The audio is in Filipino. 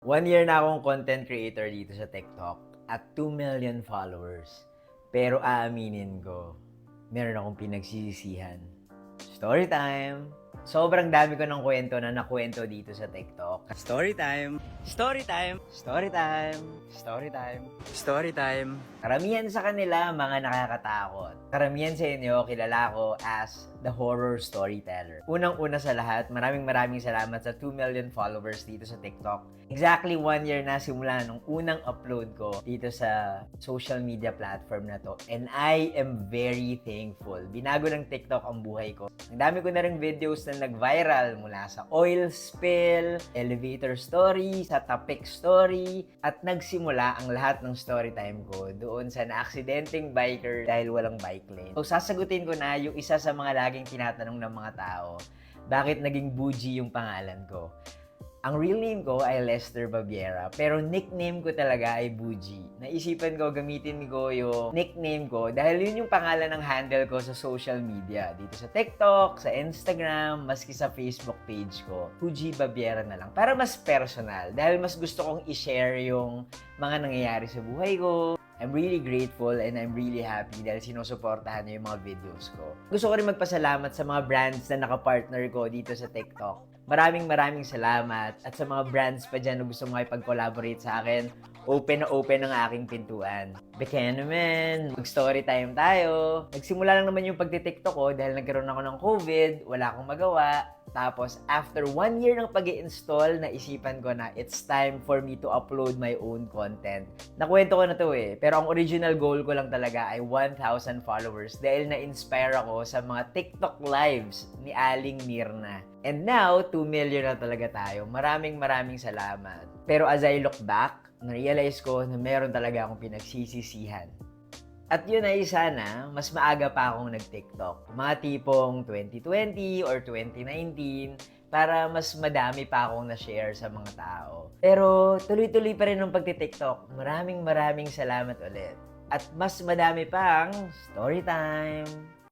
1 year na akong content creator dito sa TikTok at 2 million followers. Pero aaminin ko, meron akong pinagsisisihan. Story time! Sobrang dami ko ng kwento na nakwento dito sa TikTok. Story time! Story time! Story time! Story time! Story time! Karamihan sa kanila, mga nakakatakot. Karamihan sa inyo, kilala ko as the horror storyteller. Unang-una sa lahat, maraming salamat sa 2 million followers dito sa TikTok. Exactly 1 year na simula nung unang upload ko dito sa social media platform na to. And I am very thankful. Binago ng TikTok ang buhay ko. Ang dami ko na rin videos na nag-viral mula sa oil spill, elevator story, sa topic story, at nagsimula ang lahat ng story time ko doon sa na-aksidenteng biker dahil walang bike lane. So sasagutin ko na yung isa sa mga laging tinatanong ng mga tao, bakit naging Buji yung pangalan ko? Ang real name ko ay Lester Babiera, pero nickname ko talaga ay Buji. Naisipan ko gamitin ko yung nickname ko dahil yun yung pangalan ng handle ko sa social media. Dito sa TikTok, sa Instagram, maski sa Facebook page ko. Buji Babiera na lang. Para mas personal, dahil mas gusto kong i-share yung mga nangyayari sa buhay ko. I'm really grateful and I'm really happy dahil sinusuportahan niyo yung mga videos ko. Gusto ko rin magpasalamat sa mga brands na nakapartner ko dito sa TikTok. Maraming salamat at sa mga brands pa dyan na gusto makipag-collaborate sa akin, open na open ang aking pintuan. Bekenamen, mag-story time tayo. Nagsimula lang naman yung pagti-TikTok ko dahil nagkaroon ako ng COVID, wala akong magawa. Tapos, after 1 year ng pag-i-install, naisipan ko na it's time for me to upload my own content. Nakwento ko na to pero ang original goal ko lang talaga ay 1,000 followers dahil na-inspire ako sa mga TikTok lives ni Aling Mirna. And now, 2 million na talaga tayo. Maraming salamat. Pero as I look back, na-realize ko na meron talaga akong pinagsisisihan. At yun ay sana, mas maaga pa akong nag-TikTok. Mga tipong 2020 or 2019 para mas madami pa akong na-share sa mga tao. Pero tuloy-tuloy pa rin ng pagti-TikTok. Maraming salamat ulit. At mas madami pang story time!